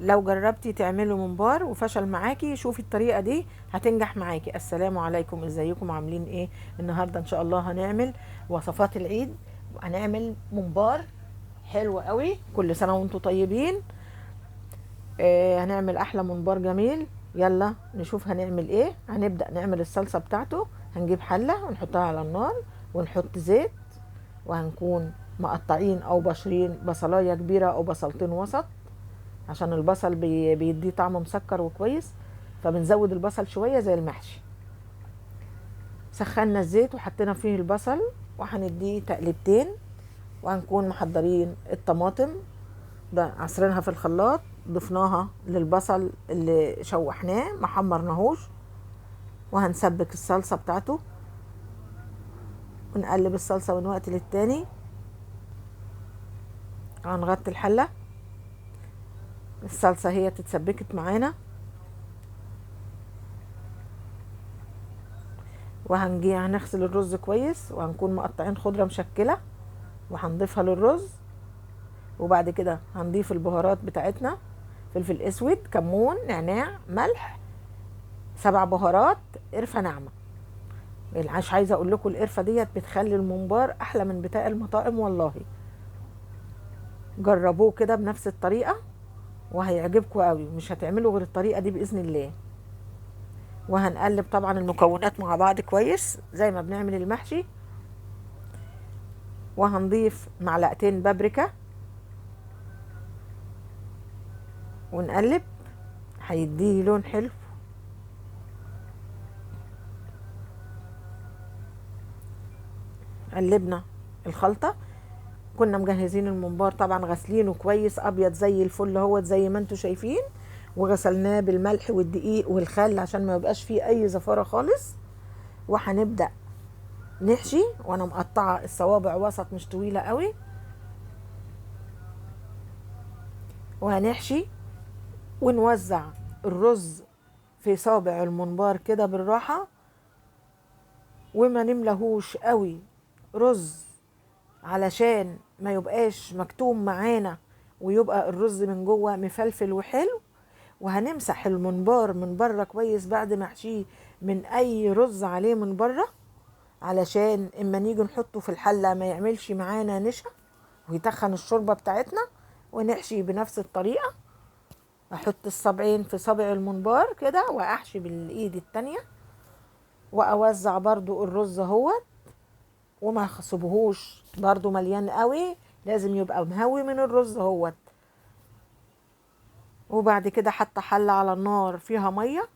لو جربتي تعملي ممبار وفشل معاكي، شوفي الطريقه دي هتنجح معاكي. السلام عليكم، ازيكم عاملين ايه؟ النهارده ان شاء الله هنعمل وصفات العيد. هنعمل ممبار حلو قوي، كل سنه وانتم طيبين. هنعمل احلى ممبار جميل. يلا نشوف هنعمل ايه. هنبدا نعمل الصلصه بتاعته. هنجيب حله ونحطها على النار ونحط زيت، وهنكون مقطعين او بشرين بصلايه كبيره او بصلتين وسط، عشان البصل بيديه طعم مسكر وكويس، فبنزود البصل شويه زي المحشي. سخنا الزيت وحطينا فيه البصل وهنديه تقليبتين، وهنكون محضرين الطماطم ده عصرينها في الخلاط، ضفناها للبصل اللي شوحناه ما حمرناهوش، وهنسبك الصلصه بتاعته ونقلب الصلصه من وقت للتاني. هنغطي الحله، الصلصه هي تتسبكت معانا، وهنجي هنغسل الرز كويس، وهنكون مقطعين خضره مشكله وهنضيفها للرز. وبعد كده هنضيف البهارات بتاعتنا: فلفل اسود، كمون، نعناع، ملح، 7 بهارات، قرفه ناعمه. مش عايزه اقول لكم القرفه ديت بتخلي الممبار احلى من بتاع المطاعم والله. جربوه كده بنفس الطريقه وهيعجبكم قوي، مش هتعملوا غير الطريقه دي باذن الله. وهنقلب طبعا المكونات مع بعض كويس زي ما بنعمل المحشي، وهنضيف معلقتين بابريكا ونقلب، هيديه لون حلو. قلبنا الخلطه، كنا مجهزين الممبار طبعا غاسلينه كويس ابيض زي الفل اهوت زي ما انتم شايفين، وغسلناه بالملح والدقيق والخل عشان ما يبقاش فيه اي زفاره خالص. وهنبدا نحشي، وانا مقطعه الصوابع وسط مش طويله قوي. وهنحشي ونوزع الرز في صابع الممبار كده بالراحه، وما نملهوش قوي رز علشان ما يبقاش مكتوم معانا، ويبقى الرز من جوه مفلفل وحلو. وهنمسح الممبار من بره كويس بعد ما احشيه من اي رز عليه من بره، علشان اما نيجي نحطه في الحله ما يعملش معانا نشا ويتخن الشوربه بتاعتنا. ونحشي بنفس الطريقه، احط الصبعين في صبع الممبار كده واحشي بالايد التانية، واوزع برضو الرز اهوت، وما اخصبهوش برضو مليان قوي، لازم يبقى مهوي من الرز اهوت. وبعد كده حتى حله على النار فيها ميه،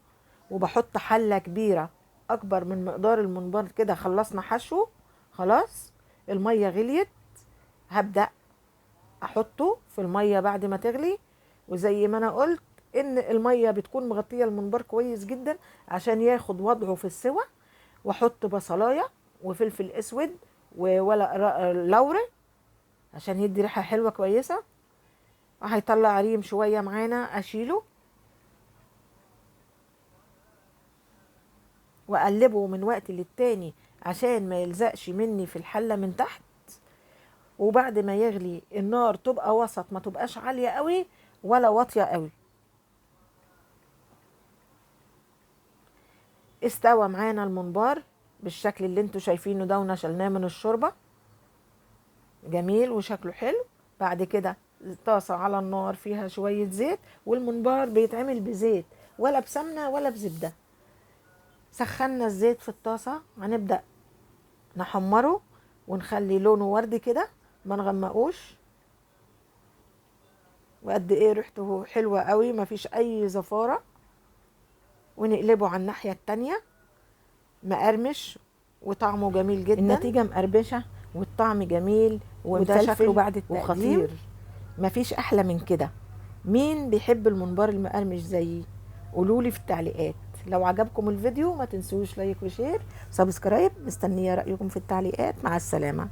وبحط حله كبيره اكبر من مقدار الممبار كده. خلصنا حشو خلاص، الميه غليت، هبدا احطه في الميه بعد ما تغلي. وزي ما انا قلت ان الميه بتكون مغطيه الممبار كويس جدا عشان ياخد وضعه في السوى. واحط بصلايه وفلفل اسود وورق لوري عشان يدي ريحه حلوه كويسه. وهيطلع ريم شويه معانا، اشيله واقلبه من وقت للتاني عشان ما يلزقش مني في الحله من تحت. وبعد ما يغلي النار تبقى وسط، ما تبقاش عاليه قوي ولا واطيه قوي. استوى معانا الممبار بالشكل اللي انتوا شايفينه ده، ونشلناه من الشوربه جميل وشكله حلو. بعد كده طاسه على النار فيها شويه زيت، والممبار بيتعمل بزيت ولا بسمنه ولا بزبده. سخنا الزيت في الطاسه، هنبدا نحمره ونخلي لونه وردي كده، ما نغمقوش. وقد ايه ريحته حلوه قوي، ما فيش اي زفاره. ونقلبه على الناحيه التانية مقرمش وطعمه جميل جدا. النتيجه مقربشه والطعم جميل وده شكله بعد التقديم وخطير، مفيش احلى من كده. مين بيحب الممبار المقرمش زيي؟ قولولي في التعليقات. لو عجبكم الفيديو ما تنسوش لايك وشير سبسكرايب. مستنيه رايكم في التعليقات. مع السلامه.